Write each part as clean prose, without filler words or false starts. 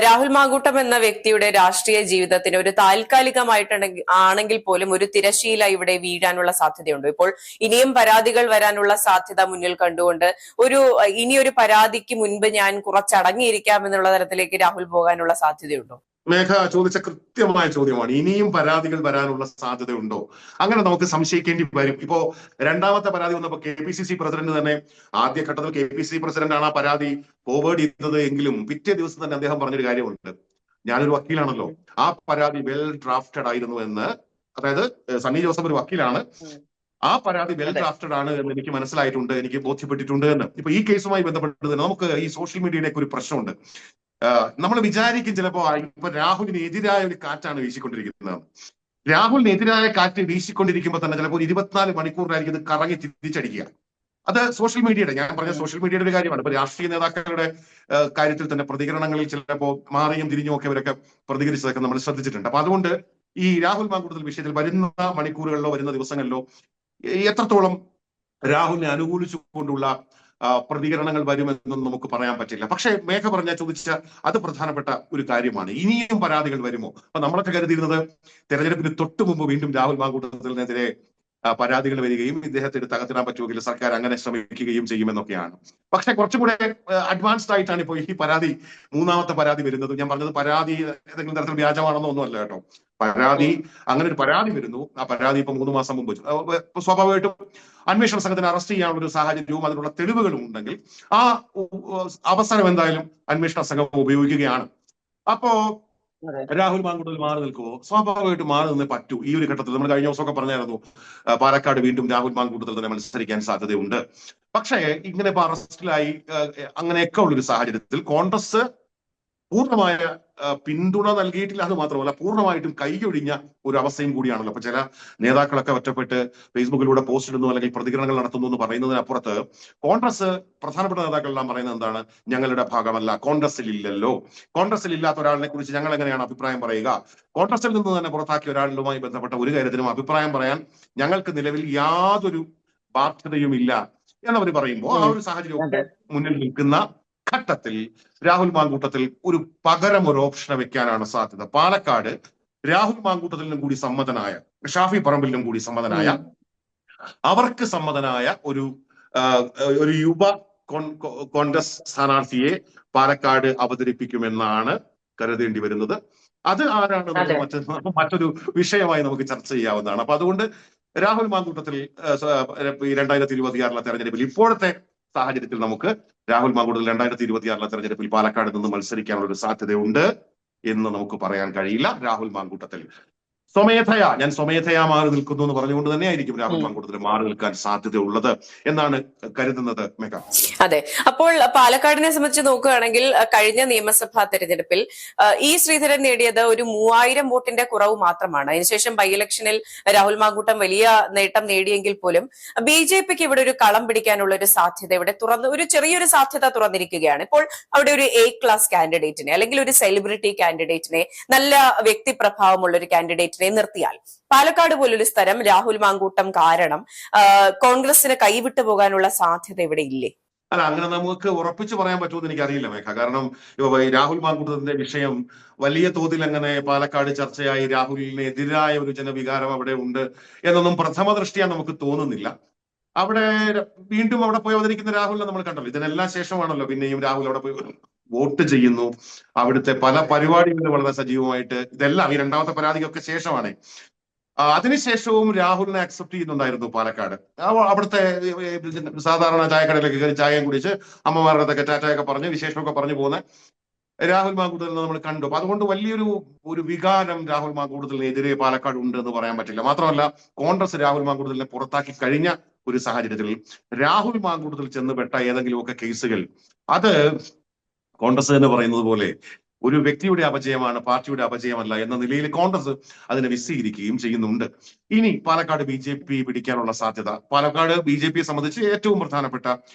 രാഹുൽ മാങ്കൂട്ടം എന്ന വ്യക്തിയുടെ രാഷ്ട്രീയ ജീവിതത്തിന് ഒരു താൽക്കാലികമായിട്ടുണ്ടെങ്കിൽ പോലും ഒരു തിരശീല ഇവിടെ വീഴാനുള്ള സാധ്യതയുണ്ട്. ഇപ്പോൾ ഇനിയും പരാതികൾ വരാനുള്ള സാധ്യത മുന്നിൽ കണ്ടുകൊണ്ട് ഇനിയൊരു പരാതിക്ക് മുൻപ് ഞാൻ കുറച്ചടങ്ങിയിരിക്കാം എന്നുള്ള തരത്തിലേക്ക് രാഹുൽ പോകാനുള്ള സാധ്യതയുണ്ടോ? മേഘ ചോദിച്ച കൃത്യമായ ചോദ്യമാണ്. ഇനിയും പരാതികൾ വരാനുള്ള സാധ്യതയുണ്ടോ? അങ്ങനെ നമുക്ക് സംശയിക്കേണ്ടി വരും. ഇപ്പോ രണ്ടാമത്തെ പരാതി വന്നപ്പോ KPCC പ്രസിഡന്റ് തന്നെ ആദ്യഘട്ടത്തിൽ KPCC പ്രസിഡന്റ് ആണ് ആ പരാതി ഫോർവേഡ് ചെയ്തത് എങ്കിലും പിറ്റേ ദിവസം തന്നെ അദ്ദേഹം പറഞ്ഞൊരു കാര്യമുണ്ട്. ഞാനൊരു വക്കീലാണല്ലോ, ആ പരാതി വെൽ ഡ്രാഫ്റ്റഡ് ആയിരുന്നു എന്ന്. അതായത് സണ്ണി ജോസഫ് ഒരു വക്കീലാണ്, ആ പരാതി വെൽ ഡ്രാഫ്റ്റഡ് ആണ് എന്ന് എനിക്ക് മനസ്സിലായിട്ടുണ്ട്, എനിക്ക് ബോധ്യപ്പെട്ടിട്ടുണ്ട് എന്ന്. ഇപ്പൊ ഈ കേസുമായി ബന്ധപ്പെട്ട് തന്നെ നമുക്ക് ഈ സോഷ്യൽ മീഡിയയുടെ ഒരു പ്രശ്നമുണ്ട്. നമ്മൾ വിചാരിക്കും ചിലപ്പോ ഇപ്പൊ രാഹുലിനെതിരായ ഒരു കാറ്റാണ് വീശിക്കൊണ്ടിരിക്കുന്നത്. രാഹുലിനെതിരായ കാറ്റ് വീശിക്കൊണ്ടിരിക്കുമ്പോൾ തന്നെ ചിലപ്പോൾ 24 മണിക്കൂറിലായിരിക്കും ഇത് കറങ്ങി തിരിച്ചടിക്കുക. അത് സോഷ്യൽ മീഡിയയുടെ, ഞാൻ പറഞ്ഞ സോഷ്യൽ മീഡിയയുടെ ഒരു കാര്യമാണ്. ഇപ്പൊ രാഷ്ട്രീയ നേതാക്കളുടെ കാര്യത്തിൽ തന്നെ പ്രതികരണങ്ങളിൽ ചിലപ്പോ മാറിയും തിരിഞ്ഞും ഒക്കെ ഇവരൊക്കെ പ്രതികരിച്ചതൊക്കെ നമ്മൾ ശ്രദ്ധിച്ചിട്ടുണ്ട്. അപ്പൊ അതുകൊണ്ട് ഈ രാഹുൽ മാങ്കൂട്ടത്തിൽ വിഷയത്തിൽ വരുന്ന മണിക്കൂറുകളിലോ വരുന്ന ദിവസങ്ങളിലോ എത്രത്തോളം രാഹുലിനെ അനുകൂലിച്ചുകൊണ്ടുള്ള പ്രതികരണങ്ങൾ വരുമെന്നൊന്നും നമുക്ക് പറയാൻ പറ്റില്ല. പക്ഷേ മേഘ ചോദിച്ച അത് പ്രധാനപ്പെട്ട ഒരു കാര്യമാണ്. ഇനിയും പരാതികൾ വരുമോ? അപ്പൊ നമ്മളൊക്കെ കരുതിയിരുന്നത് തെരഞ്ഞെടുപ്പിന് തൊട്ടു മുമ്പ് വീണ്ടും രാഹുൽ മാങ്കൂട്ടത്തിനെതിരെ പരാതികൾ വരികയും ഇദ്ദേഹത്തെ തകർത്തിടാൻ പറ്റുമെങ്കിൽ സർക്കാർ അങ്ങനെ ശ്രമിക്കുകയും ചെയ്യുമെന്നൊക്കെയാണ്. പക്ഷെ കുറച്ചും കൂടെ അഡ്വാൻസ്ഡ് ആയിട്ടാണ് ഇപ്പോൾ ഈ പരാതി, മൂന്നാമത്തെ പരാതി വരുന്നത്. ഞാൻ പറഞ്ഞത് പരാതി ഏതെങ്കിലും തരത്തിൽ വ്യാജമാണെന്നോ ഒന്നുമല്ല കേട്ടോ. പരാതി, അങ്ങനെ ഒരു പരാതി വരുന്നു. ആ പരാതി ഇപ്പൊ 3 മാസം മുമ്പ് സ്വാഭാവികമായിട്ടും അന്വേഷണ സംഘത്തിന് അറസ്റ്റ് ചെയ്യാനുള്ള ഒരു സാഹചര്യവും അതിനുള്ള തെളിവുകളും ഉണ്ടെങ്കിൽ ആ അവസരം എന്തായാലും അന്വേഷണ സംഘം ഉപയോഗിക്കുകയാണ്. അപ്പോ രാഹുൽ മാങ്കൂട്ടത്തിൽ മാറി നിൽക്കുമോ? സ്വാഭാവികമായിട്ടും മാറി നിന്നേ പറ്റൂ. ഈ ഒരു ഘട്ടത്തിൽ നമ്മൾ കഴിഞ്ഞ ദിവസമൊക്കെ പറഞ്ഞായിരുന്നു, പാലക്കാട് വീണ്ടും രാഹുൽ മാങ്കൂട്ടത്തിൽ തന്നെ മത്സരിക്കാൻ സാധ്യതയുണ്ട്. പക്ഷേ ഇങ്ങനെ ഇപ്പൊ അറസ്റ്റിലായി അങ്ങനെയൊക്കെ ഉള്ളൊരു സാഹചര്യത്തിൽ കോൺഗ്രസ് പൂർണ്ണമായ പിന്തുണ നൽകിയിട്ടില്ല. അത് മാത്രമല്ല പൂർണ്ണമായിട്ടും കൈയൊഴിഞ്ഞ ഒരു അവസ്ഥയും കൂടിയാണല്ലോ. അപ്പൊ ചില നേതാക്കളൊക്കെ ഒറ്റപ്പെട്ട് ഫേസ്ബുക്കിലൂടെ പോസ്റ്റ് ഇടുന്നു അല്ലെങ്കിൽ പ്രതികരണങ്ങൾ നടത്തുന്നു എന്ന് പറയുന്നതിനപ്പുറത്ത് കോൺഗ്രസ് പ്രധാനപ്പെട്ട നേതാക്കളെല്ലാം പറയുന്നത് എന്താണ്? ഞങ്ങളുടെ ഭാഗമല്ല, കോൺഗ്രസിൽ ഇല്ലല്ലോ. കോൺഗ്രസിൽ ഇല്ലാത്ത ഒരാളിനെ കുറിച്ച് ഞങ്ങൾ എങ്ങനെയാണ് അഭിപ്രായം പറയുക? കോൺഗ്രസിൽ നിന്ന് തന്നെ പുറത്താക്കിയ ഒരാളുമായി ബന്ധപ്പെട്ട ഒരു കാര്യത്തിനും അഭിപ്രായം പറയാൻ ഞങ്ങൾക്ക് നിലവിൽ യാതൊരു ബാധ്യതയും ഇല്ല എന്നവർ പറയുമ്പോൾ ആ ഒരു സാഹചര്യമൊക്കെ മുന്നിൽ നിൽക്കുന്ന ഘട്ടത്തിൽ രാഹുൽ മാങ്കൂട്ടത്തിൽ ഒരു ഓപ്ഷനെ വെക്കാനാണ് സാധ്യത. പാലക്കാട് രാഹുൽ മാങ്കൂട്ടത്തിലും കൂടി സമ്മതനായ, ഷാഫി പറമ്പിലിനും കൂടി സമ്മതനായ, അവർക്ക് സമ്മതനായ ഒരു യുവ കോൺഗ്രസ് സ്ഥാനാർത്ഥിയെ പാലക്കാട് അവതരിപ്പിക്കുമെന്നാണ് കരുതേണ്ടി വരുന്നത്. അത് ആരാണ് മറ്റൊരു വിഷയമായി നമുക്ക് ചർച്ച ചെയ്യാവുന്നതാണ്. അപ്പൊ അതുകൊണ്ട് രാഹുൽ മാങ്കൂട്ടത്തിൽ 2026 തെരഞ്ഞെടുപ്പിൽ ഇപ്പോഴത്തെ സാഹചര്യത്തിൽ നമുക്ക് രാഹുൽ മാങ്കൂട്ടത്തിൽ 2026 തെരഞ്ഞെടുപ്പിൽ പാലക്കാട് നിന്ന് മത്സരിക്കാനുള്ള ഒരു സാധ്യതയുണ്ട് എന്ന് നമുക്ക് പറയാൻ കഴിയില്ല. രാഹുൽ മാങ്കൂട്ടത്തിൽ ഞാൻ സ്വമേധയാ മാറി നിൽക്കുന്നു എന്ന് പറഞ്ഞുകൊണ്ട് തന്നെയായിരിക്കും രാഹുൽ മാങ്കൂട്ടത്തിൽ മാറി നിൽക്കാൻ സാധ്യതയുള്ളത് എന്നാണ് കരുതുന്നത് മേഘ. അതെ, അപ്പോൾ പാലക്കാടിനെ സംബന്ധിച്ച് നോക്കുകയാണെങ്കിൽ കഴിഞ്ഞ നിയമസഭാ തെരഞ്ഞെടുപ്പിൽ ശ്രീധരൻ നേടിയത് ഒരു 3000 വോട്ടിന്റെ കുറവ് മാത്രമാണ്. അതിനുശേഷം ബൈ ഇലക്ഷനിൽ രാഹുൽ മാങ്കൂട്ടം വലിയ നേട്ടം നേടിയെങ്കിൽ പോലും BJPക്ക് ഇവിടെ ഒരു കളം പിടിക്കാനുള്ള ഒരു സാധ്യത ഇവിടെ ഒരു ചെറിയൊരു സാധ്യത തുറന്നിരിക്കുകയാണ്. ഇപ്പോൾ അവിടെ ഒരു A ക്ലാസ് കാൻഡിഡേറ്റിനെ അല്ലെങ്കിൽ ഒരു സെലിബ്രിറ്റി കാൻഡിഡേറ്റിനെ, നല്ല വ്യക്തിപ്രഭാവമുള്ള ഒരു കാൻഡിഡേറ്റിനെ നിർത്തിയാൽ പാലക്കാട് പോലൊരു സ്ഥലം രാഹുൽ മാങ്കൂട്ടം കാരണം കോൺഗ്രസിന് കൈവിട്ടു പോകാനുള്ള സാധ്യത ഇവിടെ ഇല്ലേ? അല്ല, അങ്ങനെ നമുക്ക് ഉറപ്പിച്ചു പറയാൻ പറ്റുമെന്ന് എനിക്കറിയില്ല മേഘ. കാരണം രാഹുൽ മാങ്കൂട്ടത്തിന്റെ വിഷയം വലിയ തോതിൽ അങ്ങനെ പാലക്കാട് ചർച്ചയായി രാഹുലിനെതിരായ ഒരു ജനവികാരം അവിടെ ഉണ്ട് എന്നൊന്നും പ്രഥമ ദൃഷ്ടിയാ നമുക്ക് തോന്നുന്നില്ല. അവിടെ വീണ്ടും അവിടെ പോയി അവതരിക്കുന്ന രാഹുലിനെ നമ്മൾ കണ്ടല്ലോ. ഇതിനെല്ലാം ശേഷമാണല്ലോ പിന്നെയും രാഹുൽ അവിടെ പോയി വോട്ട് ചെയ്യുന്നു. അവിടുത്തെ പല പരിപാടികളും വളരെ സജീവമായിട്ട്, ഇതെല്ലാം ഈ രണ്ടാമത്തെ പരാതിക്കൊക്കെ ശേഷമാണ്. അതിനുശേഷവും രാഹുലിനെ അക്സെപ്റ്റ് ചെയ്യുന്നുണ്ടായിരുന്നു പാലക്കാട്. അവിടുത്തെ സാധാരണ ചായക്കടയിലൊക്കെ കയറി ചായയും കുടിച്ച് അമ്മമാരുടെ അടുത്തൊക്കെ ടാറ്റയൊക്കെ പറഞ്ഞ് വിശേഷമൊക്കെ പറഞ്ഞു പോകുന്ന രാഹുൽ മാങ്കൂട്ടത്തിൽ നമ്മൾ കണ്ടു. അപ്പൊ അതുകൊണ്ട് വലിയൊരു വികാരം രാഹുൽ മാങ്കൂട്ടത്തിനെതിരെ പാലക്കാട് ഉണ്ട് എന്ന് പറയാൻ പറ്റില്ല. മാത്രമല്ല കോൺഗ്രസ് രാഹുൽ മാങ്കൂട്ടത്തിനെ പുറത്താക്കി കഴിഞ്ഞ ഒരു സാഹചര്യത്തിൽ രാഹുൽ മാങ്കൂട്ടത്തിൽ ചെന്നുപെട്ട ഏതെങ്കിലുമൊക്കെ കേസുകൾ അത് കോൺഗ്രസ് എന്ന് പറയുന്നത് പോലെ ഒരു വ്യക്തിയുടെ അപജയമാണ്, പാർട്ടിയുടെ അപജയമല്ല എന്ന നിലയിൽ കോൺഗ്രസ് അതിനെ വിശദീകരിക്കുകയും ചെയ്യുന്നുണ്ട്. ഇനി പാലക്കാട് BJP പിടിക്കാനുള്ള സാധ്യത, പാലക്കാട് BJPയെ സംബന്ധിച്ച് ഏറ്റവും പ്രധാനപ്പെട്ട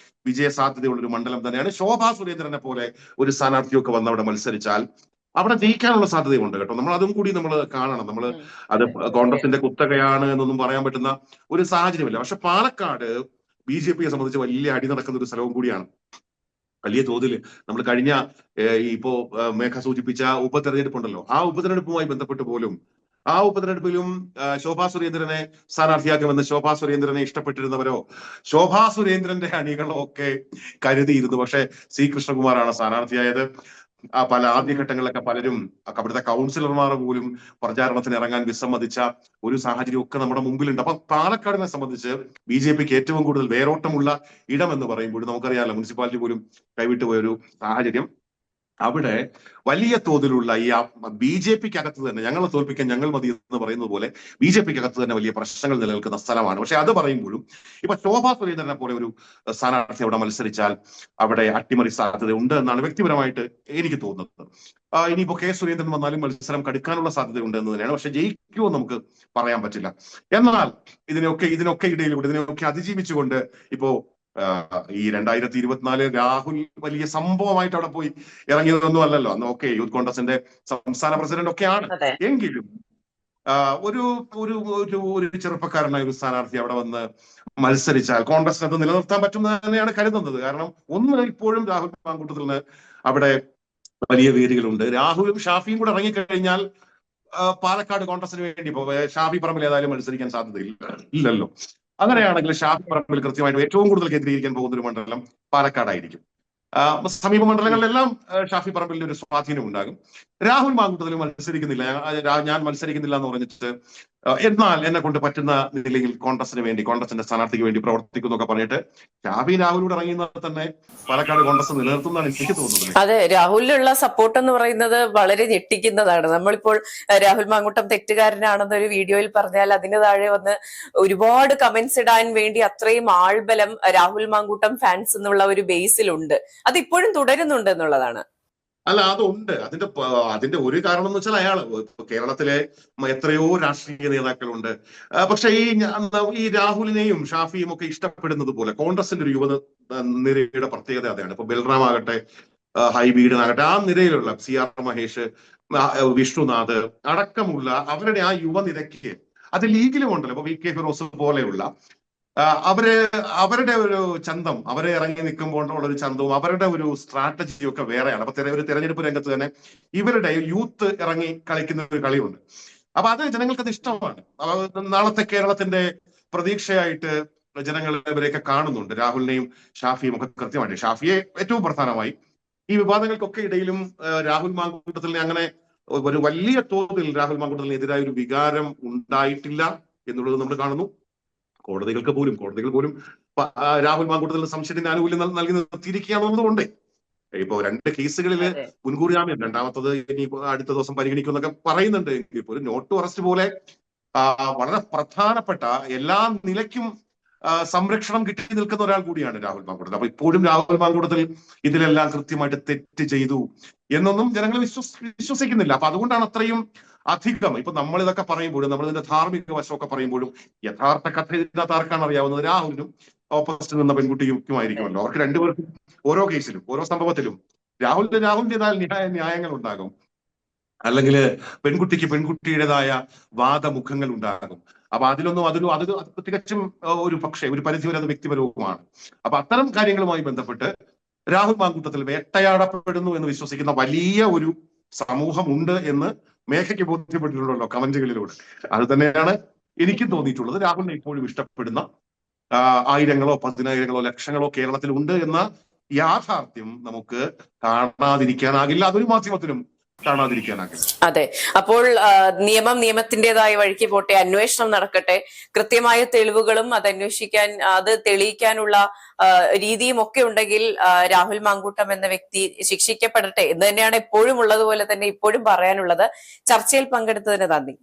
വിജയ സാധ്യതയുള്ള ഒരു മണ്ഡലം തന്നെയാണ്. ശോഭാ സുരേന്ദ്രനെ പോലെ ഒരു സ്ഥാനാർത്ഥിയൊക്കെ വന്ന് അവിടെ മത്സരിച്ചാൽ അവിടെ ജയിക്കാനുള്ള സാധ്യതയുണ്ട് കേട്ടോ. നമ്മൾ അതും കൂടി നമ്മൾ കാണണം. നമ്മൾ അത് കോൺഗ്രസിന്റെ കുത്തകയാണ് എന്നൊന്നും പറയാൻ പറ്റുന്ന ഒരു സാഹചര്യമില്ല. പക്ഷെ പാലക്കാട് BJPയെ സംബന്ധിച്ച് വലിയ അടി നടക്കുന്ന ഒരു സ്ഥലവും കൂടിയാണ്. വലിയ തോതിൽ നമ്മൾ കഴിഞ്ഞ ഇപ്പോ മേഘ സൂചിപ്പിച്ച ഉപതെരഞ്ഞെടുപ്പുണ്ടല്ലോ, ആ ഉപതെരഞ്ഞെടുപ്പുമായി ബന്ധപ്പെട്ട് പോലും ആ ഉപതെരഞ്ഞെടുപ്പിലും ശോഭാ സുരേന്ദ്രനെ സ്ഥാനാർത്ഥിയാക്കുമെന്ന് ശോഭാ സുരേന്ദ്രനെ ഇഷ്ടപ്പെട്ടിരുന്നവരോ ശോഭാ സുരേന്ദ്രന്റെ അണികളോ ഒക്കെ കരുതിയിരുന്നു. പക്ഷെ സി കൃഷ്ണകുമാറാണ് സ്ഥാനാർത്ഥിയായത്. പല ആദ്യഘട്ടങ്ങളിലൊക്കെ പലരും അവിടുത്തെ കൗൺസിലർമാർ പോലും പ്രചാരണത്തിന് ഇറങ്ങാൻ വിസമ്മതിച്ച ഒരു സാഹചര്യം ഒക്കെ നമ്മുടെ മുമ്പിലുണ്ട്. അപ്പൊ പാലക്കാടിനെ സംബന്ധിച്ച് BJPക്ക് ഏറ്റവും കൂടുതൽ വേരോട്ടമുള്ള ഇടം എന്ന് പറയുമ്പോൾ നമുക്കറിയാലോ, മുനിസിപ്പാലിറ്റി പോലും കൈവിട്ടു പോയൊരു സാഹചര്യം. അവിടെ വലിയ തോതിലുള്ള ഈ BJPക്ക് അകത്ത് തന്നെ ഞങ്ങളെ തോൽപ്പിക്കാൻ ഞങ്ങൾ മതി എന്ന് പറയുന്നത് പോലെ BJPക്ക് അകത്ത് തന്നെ വലിയ പ്രശ്നങ്ങൾ നിലനിൽക്കുന്ന സ്ഥലമാണ്. പക്ഷെ അത് പറയുമ്പോഴും ഇപ്പൊ ശോഭാ സുരേന്ദ്രനെ പോലെ ഒരു സ്ഥാനാർത്ഥി അവിടെ മത്സരിച്ചാൽ അവിടെ അട്ടിമറി സാധ്യത ഉണ്ട് എന്നാണ് വ്യക്തിപരമായിട്ട് എനിക്ക് തോന്നുന്നത്. ഇനിയിപ്പോ കെ സുരേന്ദ്രൻ വന്നാലും മത്സരം കടുക്കാനുള്ള സാധ്യതയുണ്ട് എന്ന് തന്നെയാണ്. പക്ഷെ ജയിക്കുമോ നമുക്ക് പറയാൻ പറ്റില്ല. എന്നാൽ ഇതിനൊക്കെ ഇടയിലൂടെ ഇതിനൊക്കെ അതിജീവിച്ചുകൊണ്ട് ഇപ്പോ ഈ 2024 രാഹുൽ വലിയ സംഭവമായിട്ട് അവിടെ പോയി ഇറങ്ങിയതൊന്നും അല്ലല്ലോ. അന്ന് ഒക്കെ യൂത്ത് കോൺഗ്രസിന്റെ സംസ്ഥാന പ്രസിഡന്റ് ഒക്കെയാണ്. എങ്കിലും ഒരു ഒരു ഒരു ചെറുപ്പക്കാരനായ ഒരു സ്ഥാനാർത്ഥി അവിടെ വന്ന് മത്സരിച്ചാൽ കോൺഗ്രസിന് അത് നിലനിർത്താൻ പറ്റുമെന്ന് തന്നെയാണ് കരുതുന്നത്. കാരണം ഇപ്പോഴും രാഹുൽ മാങ്കൂട്ടത്തിന് അവിടെ വലിയ വേദികളുണ്ട്. രാഹുലും ഷാഫിയും കൂടെ ഇറങ്ങിക്കഴിഞ്ഞാൽ പാലക്കാട് കോൺഗ്രസിന് വേണ്ടി ഇപ്പോ ഷാഫി പറമ്പിൽ ഏതായാലും മത്സരിക്കാൻ സാധ്യതയില്ലല്ലോ. അങ്ങനെയാണെങ്കിൽ ഷാഫി പറമ്പിൽ കൃത്യമായിട്ട് ഏറ്റവും കൂടുതൽ കേന്ദ്രീകരിക്കാൻ പോകുന്ന ഒരു മണ്ഡലം പാലക്കാടായിരിക്കും. സമീപ മണ്ഡലങ്ങളിലെല്ലാം ഷാഫി പറമ്പിലിന്റെ ഒരു സ്വാധീനം ഉണ്ടാകും. രാഹുൽ മാങ്കൂട്ടത്തിൽ മത്സരിക്കുന്നില്ല, ഞാൻ മത്സരിക്കുന്നില്ല എന്ന് പറഞ്ഞിട്ട് എന്നാൽ എന്നെ കൊണ്ട് പറ്റുന്ന നിലയിൽ കോൺഗ്രസിന് വേണ്ടി, കോൺഗ്രസിന്റെ സ്ഥാനാർത്ഥിക്ക് വേണ്ടി പ്രവർത്തിക്കുന്നൊക്കെ പറഞ്ഞിട്ട് ഷാഫി രാഹുലിനോട് ഇറങ്ങിയെന്നാൽ തന്നെ പാലക്കാട് കോൺഗ്രസ് നിലനിർത്തുന്നതാണ് എനിക്ക് തോന്നുന്നത്. അതെ, രാഹുലിനുള്ള സപ്പോർട്ട് എന്ന് പറയുന്നത് വളരെ ഞെട്ടിക്കുന്നതാണ്. നമ്മളിപ്പോൾ രാഹുൽ മാങ്കൂട്ടം തെറ്റുകാരനാണെന്നൊരു വീഡിയോയിൽ പറഞ്ഞാൽ അതിന് താഴെ വന്ന് ഒരുപാട് കമന്റ്സ് ഇടാൻ വേണ്ടി അത്രയും ആൾബലം രാഹുൽ മാങ്കൂട്ടം ഫാൻസ് എന്നുള്ള ഒരു ബേസിലുണ്ട്. അത് ഇപ്പോഴും തുടരുന്നുണ്ട് എന്നുള്ളതാണ്. അല്ല, അതുണ്ട്. അതിന്റെ ഒരു കാരണം എന്ന് വെച്ചാൽ അയാള് കേരളത്തിലെ എത്രയോ രാഷ്ട്രീയ നേതാക്കളുണ്ട്. പക്ഷെ ഈ രാഹുലിനെയും ഷാഫിയും ഒക്കെ ഇഷ്ടപ്പെടുന്നത് പോലെ കോൺഗ്രസിന്റെ ഒരു യുവ നിരയുടെ പ്രത്യേകത അതാണ്. ഇപ്പൊ ബൽറാം ആകട്ടെ, ഹൈബീഡനാകട്ടെ, ആ നിരയിലുള്ള CR മഹേഷ്, വിഷ്ണുനാഥ് അടക്കമുള്ള അവരുടെ ആ യുവനിരയ്ക്ക് അത് ലീഗിലും ഉണ്ടല്ലോ. ഇപ്പൊ VK ഫിറോസ് പോലെയുള്ള അവരുടെ ഒരു ചന്തം, അവരെ ഇറങ്ങി നിൽക്കുമ്പോൾ ഉള്ള ഒരു ചന്തവും അവരുടെ ഒരു സ്ട്രാറ്റജിയും ഒക്കെ വേറെയാണ്. അപ്പൊ ഒരു തെരഞ്ഞെടുപ്പ് രംഗത്ത് തന്നെ ഇവരുടെ യൂത്ത് ഇറങ്ങി കളിക്കുന്ന ഒരു കളിയുണ്ട്. അപ്പൊ അത് ജനങ്ങൾക്ക് അത് ഇഷ്ടമാണ്. നാളത്തെ കേരളത്തിന്റെ പ്രതീക്ഷയായിട്ട് ജനങ്ങൾ ഇവരെയൊക്കെ കാണുന്നുണ്ട്. രാഹുലിനെയും ഷാഫിയും ഒക്കെ കൃത്യമായിട്ട്. ഷാഫിയെ ഏറ്റവും പ്രധാനമായി ഈ വിവാദങ്ങൾക്കൊക്കെ ഇടയിലും രാഹുൽ മാങ്കൂട്ടത്തിനെ അങ്ങനെ ഒരു വലിയ തോതിൽ രാഹുൽ മാങ്കൂട്ടത്തിനെതിരായ ഒരു വികാരം ഉണ്ടായിട്ടില്ല എന്നുള്ളത് നമ്മൾ കാണുന്നു. കോടതികൾ പോലും രാഹുൽ മാങ്കൂട്ടത്തിൽ സംശയത്തിന് ആനുകൂല്യം നൽകി നിർത്തിയിരിക്കുകയാണെന്നതുകൊണ്ട് ഇപ്പോ 2 കേസുകളിൽ മുൻകൂർ ജാമ്യം, രണ്ടാമത്തത് ഇനി അടുത്ത ദിവസം പരിഗണിക്കുമെന്നൊക്കെ പറയുന്നുണ്ട്. ഇപ്പോൾ ഒരു നോട്ട് അറസ്റ്റ് പോലെ വളരെ പ്രധാനപ്പെട്ട എല്ലാ നിലയ്ക്കും സംരക്ഷണം കിട്ടി നിൽക്കുന്ന ഒരാൾ കൂടിയാണ് രാഹുൽ മാങ്കൂട്ടത്തിൽ. അപ്പൊ ഇപ്പോഴും രാഹുൽ മാങ്കൂട്ടത്തിൽ ഇതിലെല്ലാം കൃത്യമായിട്ട് തെറ്റ് ചെയ്തു എന്നൊന്നും ജനങ്ങൾ വിശ്വസിക്കുന്നില്ല. അപ്പൊ അതുകൊണ്ടാണ് അത്രയും അധികം ഇപ്പൊ നമ്മൾ ഇതൊക്കെ പറയുമ്പോഴും, നമ്മൾ ഇതിന്റെ ധാർമ്മിക വശമൊക്കെ പറയുമ്പോഴും യഥാർത്ഥ കഥ ഇതിനകത്ത് ആർക്കാണ് അറിയാവുന്നത്? രാഹുലിനും ഓപ്പോസിറ്റ് നിന്ന പെൺകുട്ടിക്കുമായിരിക്കുമല്ലോ. അവർക്ക് രണ്ടുപേർക്കും ഓരോ കേസിലും ഓരോ സംഭവത്തിലും രാഹുലിന്റേതായ ന്യായങ്ങൾ ഉണ്ടാകും, അല്ലെങ്കിൽ പെൺകുട്ടിയുടേതായ വാദമുഖങ്ങൾ ഉണ്ടാകും. അപ്പൊ അത് തികച്ചും ഒരു പരിധിവരെ അത് വ്യക്തിപരവുമാണ്. അപ്പൊ അത്തരം കാര്യങ്ങളുമായി ബന്ധപ്പെട്ട് രാഹുൽ മാങ്കൂട്ടത്തിൽ വേട്ടയാടപ്പെടുന്നു എന്ന് വിശ്വസിക്കുന്ന വലിയ ഒരു സമൂഹമുണ്ട് എന്ന് മേഘയ്ക്ക് ബോധ്യപ്പെട്ടിട്ടുണ്ടല്ലോ കമന്റുകളിലൂടെ. അത് തന്നെയാണ് എനിക്കും തോന്നിയിട്ടുള്ളത്. രാഹുലിനെ ഇപ്പോഴും ഇഷ്ടപ്പെടുന്ന ആയിരങ്ങളോ 10,000-ങ്ങളോ ലക്ഷങ്ങളോ കേരളത്തിൽ ഉണ്ട് എന്ന യാഥാർത്ഥ്യം നമുക്ക് കാണാതിരിക്കാനാകില്ല. അതൊരു മാധ്യമത്തിനും കാണാതിരിക്കാനാകില്ല. അതെ, അപ്പോൾ നിയമം നിയമത്തിന്റേതായ വഴിക്ക് പോട്ടെ, അന്വേഷണം നടക്കട്ടെ, കൃത്യമായ തെളിവുകളും അത് തെളിയിക്കാനുള്ള രീതിയും ഒക്കെ ഉണ്ടെങ്കിൽ രാഹുൽ മാങ്കൂട്ടം എന്ന വ്യക്തി ശിക്ഷിക്കപ്പെടട്ടെ എന്ന് തന്നെയാണ് എപ്പോഴും ഉള്ളതുപോലെ തന്നെ ഇപ്പോഴും പറയാനുള്ളത്. ചർച്ചയിൽ പങ്കെടുത്തതിന് നന്ദി.